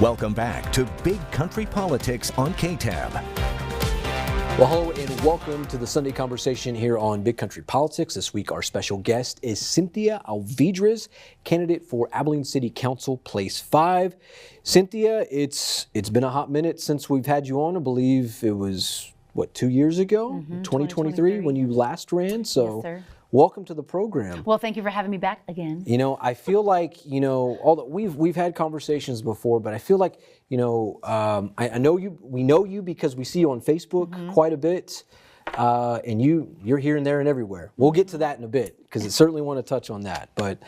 Welcome back to Big Country Politics on KTAB. Well, hello and welcome to the Sunday conversation here on Big Country Politics. This week our special guest is Cynthia Alvidrez, candidate for Abilene City Council, Place 5. Cynthia, it's been a hot minute since we've had you on. I believe it was, 2 years ago? 2023 when you last ran. So. Yes, sir. Welcome to the program. Well, thank you for having me back again. You know, I feel like, although we've had conversations before, but I feel like, I know you, we know you because we see you on Facebook quite a bit, and you're here and there and everywhere. We'll get to that in a bit because I certainly want to touch on that. But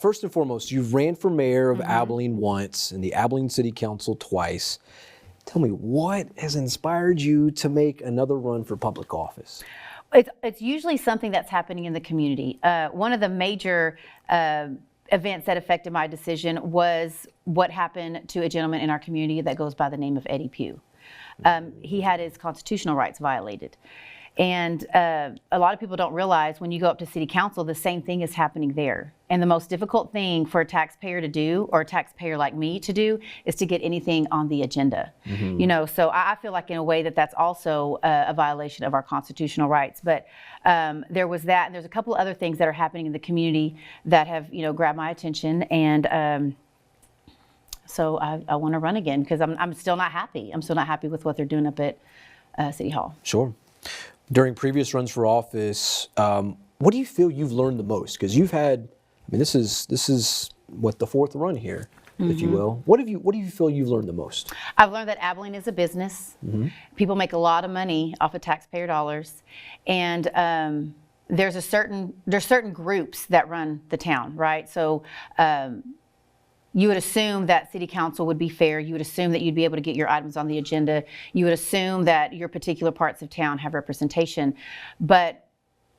first and foremost, you've ran for mayor of Abilene once and the Abilene City Council twice. Tell me, what has inspired you to make another run for public office? It's usually something that's happening in the community. One of the major events that affected my decision was what happened to a gentleman in our community that goes by the name of Eddie Pugh. He had his constitutional rights violated. And a lot of people don't realize when you go up to city council, the same thing is happening there. And the most difficult thing for a taxpayer to do, or a taxpayer like me to do, is to get anything on the agenda. So I feel like in a way that's also a violation of our constitutional rights. But there was that, and there's a couple of other things that are happening in the community that have, grabbed my attention. And so I want to run again because I'm still not happy. I'm still not happy with what they're doing up at City Hall. Sure. During previous runs for office, what do you feel you've learned the most? Because you've had, this is what, the fourth run here, if you will. What do you feel you've learned the most? I've learned that Abilene is a business. People make a lot of money off of taxpayer dollars, and there's certain groups that run the town, right? So. You would assume that city council would be fair. You would assume that you'd be able to get your items on the agenda. You would assume that your particular parts of town have representation. But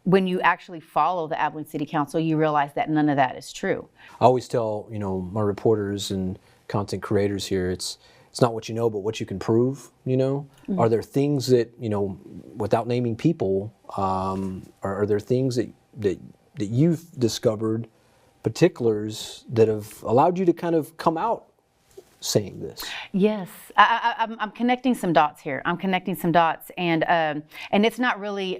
when you actually follow the Abilene City Council, you realize that none of that is true. I always tell, my reporters and content creators here, it's not what you know, but what you can prove, Are there things that, without naming people, are there things that you've discovered, particulars that have allowed you to kind of come out saying this? Yes, I'm connecting some dots here. I'm connecting some dots, and it's not really,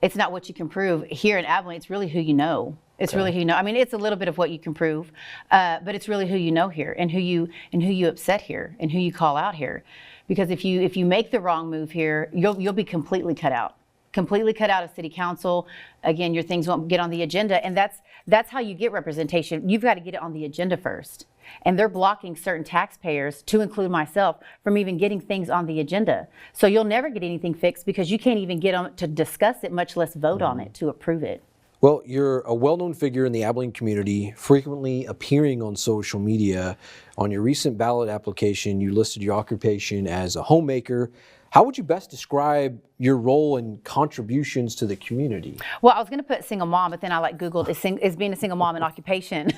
it's not what you can prove here in Abilene. It's really who you know. It's really who you know. I mean, it's a little bit of what you can prove, but it's really who you know here, and who you upset here, and who you call out here. Because if you make the wrong move here, you'll be completely cut out. Completely cut out of city council. Again, your things won't get on the agenda, and that's how you get representation. You've got to get it on the agenda first, and they're blocking certain taxpayers, to include myself, from even getting things on the agenda. So you'll never get anything fixed because you can't even get them to discuss it, much less vote on it to approve it. Well, you're a well-known figure in the Abilene community, frequently appearing on social media. On your recent ballot application, you listed your occupation as a homemaker. How would you best describe your role and contributions to the community? Well, I was going to put single mom, but then I Googled is being a single mom an occupation,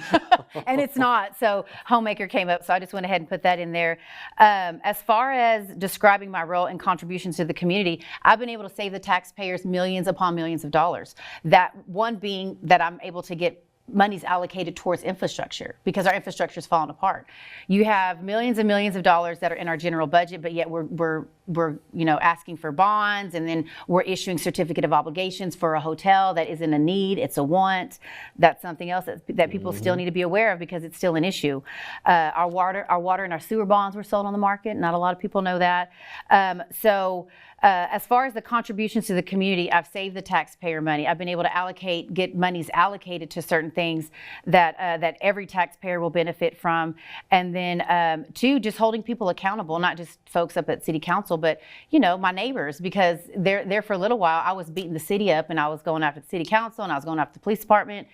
and it's not. So homemaker came up, so I just went ahead and put that in there. As far as describing my role and contributions to the community, I've been able to save the taxpayers millions upon millions of dollars. That one being that I'm able to get money's allocated towards infrastructure because our infrastructure is falling apart. You have millions and millions of dollars that are in our general budget, but yet we're asking for bonds, and then we're issuing certificate of obligations for a hotel that isn't a need, it's a want. That's something else that people still need to be aware of because it's still an issue. Our water and our sewer bonds were sold on the market. Not a lot of people know that. As far as the contributions to the community, I've saved the taxpayer money. I've been able to get monies allocated to certain things that every taxpayer will benefit from. And then two, just holding people accountable, not just folks up at city council, but my neighbors, because there for a little while I was beating the city up, and I was going after the city council, and I was going after the police department,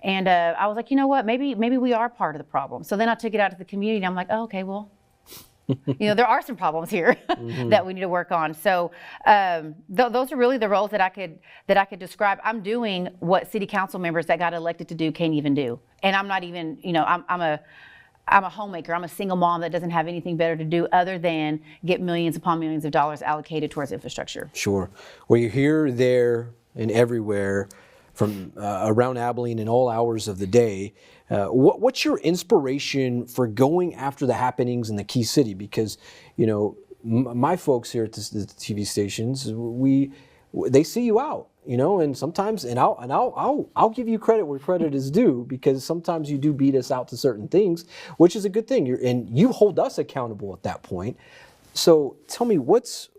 and I was like, you know what, maybe we are part of the problem. So then I took it out to the community, and I'm like, oh, okay, well, there are some problems here that we need to work on. So those are really the roles that I could describe. I'm doing what city council members that got elected to do can't even do, and I'm not even, I'm a homemaker. I'm a single mom that doesn't have anything better to do other than get millions upon millions of dollars allocated towards infrastructure. Sure. Well, you're here, there, and everywhere. around Abilene in all hours of the day. What's your inspiration for going after the happenings in the key city? Because, my folks here at the TV stations, they see you out, and sometimes, and I'll give you credit where credit is due, because sometimes you do beat us out to certain things, which is a good thing. And you hold us accountable at that point. So tell me, what's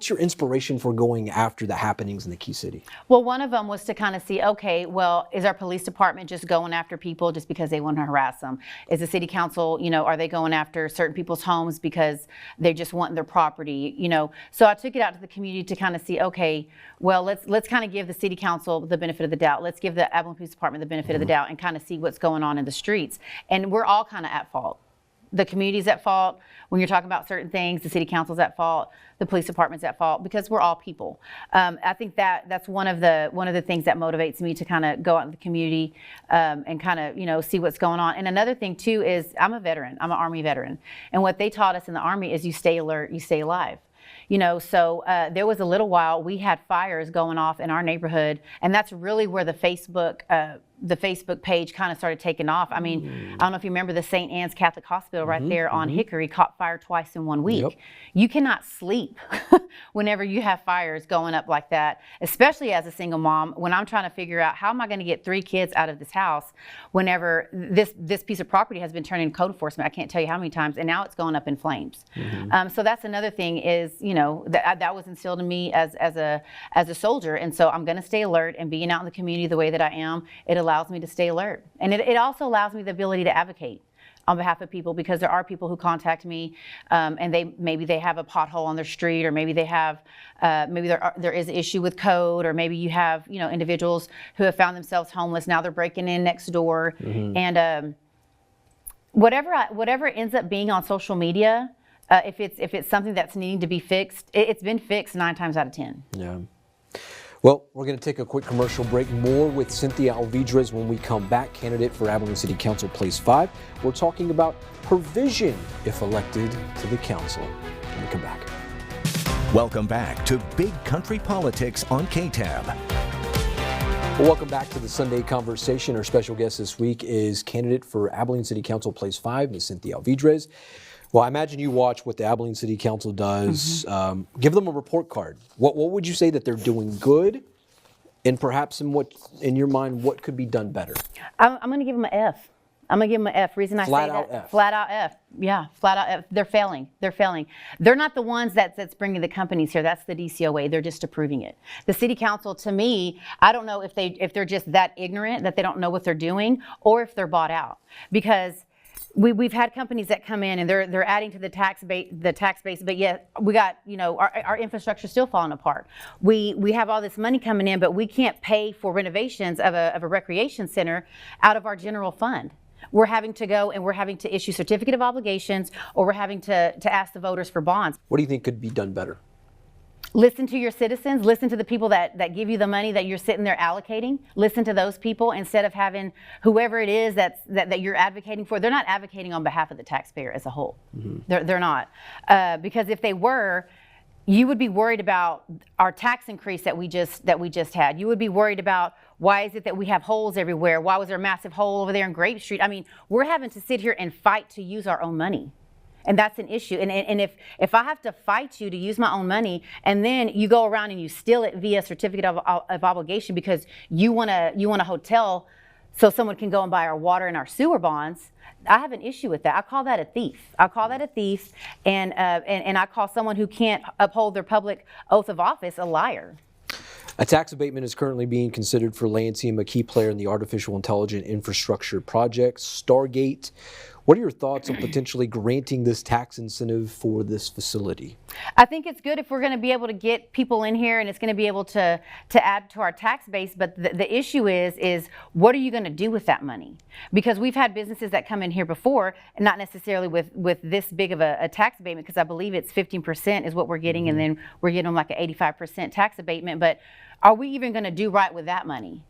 your inspiration for going after the happenings in the key city? Well, one of them was to kind of see, okay, well, is our police department just going after people just because they want to harass them? Is the city council, are they going after certain people's homes because they just want their property? So I took it out to the community to kind of see, okay, well, let's kind of give the city council the benefit of the doubt. Let's give the Abilene Police Department the benefit of the doubt and kind of see what's going on in the streets. And we're all kind of at fault. The community's at fault. When you're talking about certain things, the city council's at fault, the police department's at fault, because we're all people. I think that's one of the things that motivates me to kind of go out in the community and kind of see what's going on. And another thing too is I'm a veteran. I'm an Army veteran, and what they taught us in the Army is you stay alert, you stay alive. So there was a little while we had fires going off in our neighborhood, and that's really where the Facebook page kind of started taking off. I mean, I don't know if you remember the St. Anne's Catholic Hospital right there on Hickory caught fire twice in 1 week. Yep. You cannot sleep whenever you have fires going up like that, especially as a single mom, when I'm trying to figure out how am I going to get 3 kids out of this house whenever this piece of property has been turned into code enforcement. I can't tell you how many times, and now it's going up in flames. So that's another thing is, that was instilled in me as a soldier, and so I'm going to stay alert, and being out in the community the way that I am, it allows me to stay alert. And it also allows me the ability to advocate on behalf of people, because there are people who contact me and maybe they have a pothole on their street, or maybe they have maybe there is an issue with code, or maybe you have individuals who have found themselves homeless. Now they're breaking in next door, and whatever ends up being on social media, if it's something that's needing to be fixed, it's been fixed 9 times out of 10. Yeah. Well, we're going to take a quick commercial break. More with Cynthia Alvidrez when we come back, candidate for Abilene City Council Place 5. We're talking about her vision if elected to the council. When we come back. Welcome back to Big Country Politics on KTAB. Well, welcome back to the Sunday Conversation. Our special guest this week is candidate for Abilene City Council Place 5, Ms. Cynthia Alvidrez. Well, I imagine you watch what the Abilene City Council does. Give them a report card. What would you say that they're doing good, and perhaps in your mind, what could be done better? I'm going to give them an F. I'm going to give them an F. Reason I say that. F. Flat out F. Yeah, flat out F. They're failing. They're not the ones that's bringing the companies here. That's the DCOA. They're just approving it. The City Council, to me, I don't know if they're just that ignorant that they don't know what they're doing, or if they're bought out, because we've had companies that come in and they're adding to the tax base, but yet we got our infrastructure still falling apart. We have all this money coming in, but we can't pay for renovations of a recreation center out of our general fund. We're having to go and we're having to issue certificate of obligations, or we're having to ask the voters for bonds. What do you think could be done better? Listen to your citizens, listen to the people that give you the money that you're sitting there allocating. Listen to those people instead of having whoever it is that you're advocating for. They're not advocating on behalf of the taxpayer as a whole. They're not. Because if they were, you would be worried about our tax increase that we just had. You would be worried about, why is it that we have holes everywhere? Why was there a massive hole over there in Grape Street? I mean, we're having to sit here and fight to use our own money. And that's an issue. And if I have to fight you to use my own money, and then you go around and you steal it via certificate of obligation because you want a hotel so someone can go and buy our water and our sewer bonds, I have an issue with that. I call that a thief. And I call someone who can't uphold their public oath of office a liar. A tax abatement is currently being considered for Lancium, a key player in the artificial intelligence infrastructure project, Stargate. What are your thoughts on potentially granting this tax incentive for this facility? I think it's good if we're going to be able to get people in here and it's going to be able to add to our tax base. But the issue is what are you going to do with that money? Because we've had businesses that come in here before, and not necessarily with this big of a tax abatement, because I believe it's 15% is what we're getting, and then we're getting them like an 85% tax abatement. But are we even going to do right with that money?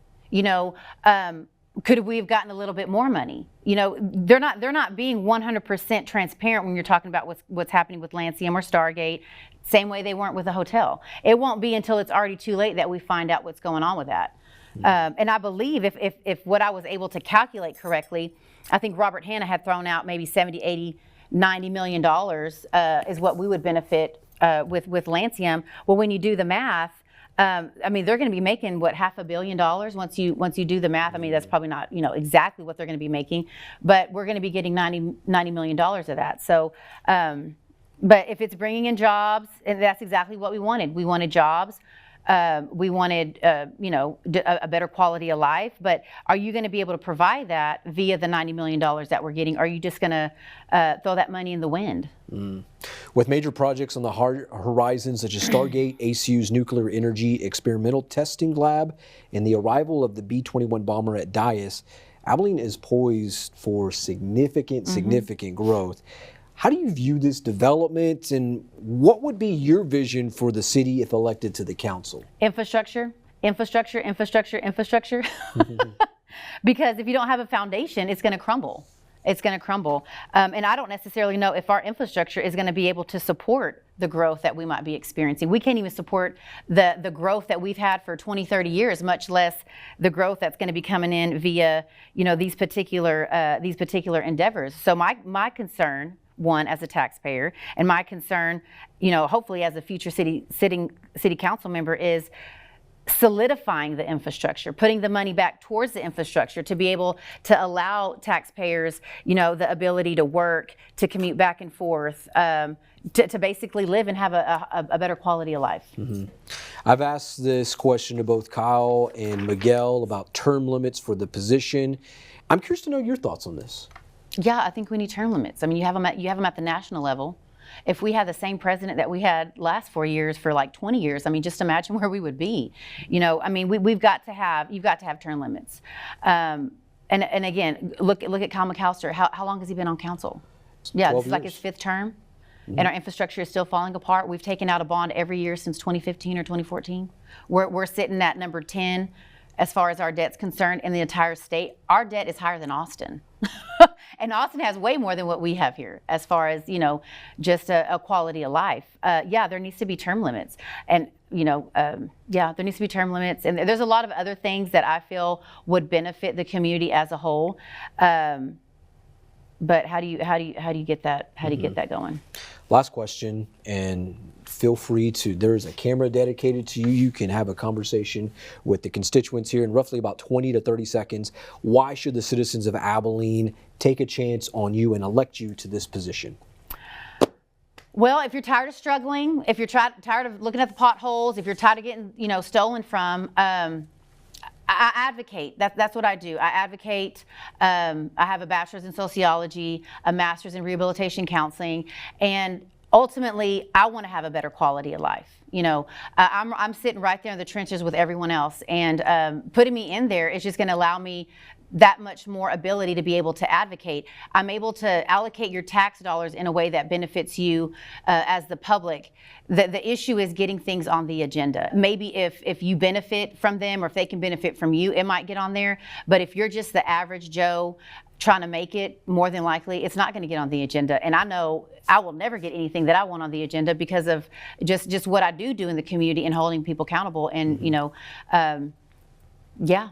Could we have gotten a little bit more money? They're not being 100% transparent when you're talking about what's happening with Lancium or Stargate. Same way they weren't with the hotel. It won't be until it's already too late that we find out what's going on with that. And I believe if what I was able to calculate correctly, I think Robert Hanna had thrown out maybe 70, 80, $90 million is what we would benefit with Lancium. Well, when you do the math, I mean, they're going to be making what, $500 million once you do the math. I mean, that's probably not exactly what they're going to be making, but we're going to be getting $90 million of that. So, but if it's bringing in jobs, and that's exactly what we wanted. We wanted jobs. We wanted, a better quality of life. But are you going to be able to provide that via the $90 million that we're getting? Are you just going to throw that money in the wind? With major projects on the horizon, such as Stargate, ACU's nuclear energy experimental testing lab, and the arrival of the B-21 bomber at Dias, Abilene is poised for significant growth. How do you view this development, and what would be your vision for the city if elected to the council? Infrastructure. Because if you don't have a foundation, it's going to crumble. And I don't necessarily know if our infrastructure is going to be able to support the growth that we might be experiencing. We can't even support the growth that we've had for 20, 30 years, much less the growth that's going to be coming in via, these particular endeavors. So my concern, one, as a taxpayer, and my concern, hopefully as a future city council member, is solidifying the infrastructure, putting the money back towards the infrastructure to be able to allow taxpayers, the ability to work, to commute back and forth, to basically live and have a better quality of life. I've asked this question to both Kyle and Miguel about term limits for the position. I'm curious to know your thoughts on this. Yeah, I think we need term limits. I mean, you have them at the national level. If we had the same president that we had last 4 years for like 20 years, I mean, just imagine where we would be. I mean, you've got to have term limits. And again, look at Kyle McAllister. How long has he been on council? Yeah, this is like his 5th term, and our infrastructure is still falling apart. We've taken out a bond every year since 2015 or 2014. We're sitting at number 10 as far as our debt's concerned in the entire state. Our debt is higher than Austin. And Austin has way more than what we have here as far as, just a quality of life. Yeah, there needs to be term limits. And, there needs to be term limits. And there's a lot of other things that I feel would benefit the community as a whole. But how do you get that? How do you get that going? Last question, and feel free to, there's a camera dedicated to you. You can have a conversation with the constituents here in roughly about 20 to 30 seconds. Why should the citizens of Abilene take a chance on you and elect you to this position? Well, if you're tired of struggling, if you're tired of looking at the potholes, if you're tired of getting, stolen from, I advocate. That's what I do. I advocate. I have a bachelor's in sociology, a master's in rehabilitation counseling, and ultimately, I want to have a better quality of life. I'm sitting right there in the trenches with everyone else, and putting me in there is just going to allow me that much more ability to be able to advocate. I'm able to allocate your tax dollars in a way that benefits you as the public. The issue is getting things on the agenda. Maybe if you benefit from them, or if they can benefit from you, it might get on there. But if you're just the average Joe trying to make it, more than likely, it's not going to get on the agenda. And I know I will never get anything that I want on the agenda because of just what I do in the community and holding people accountable. And, yeah.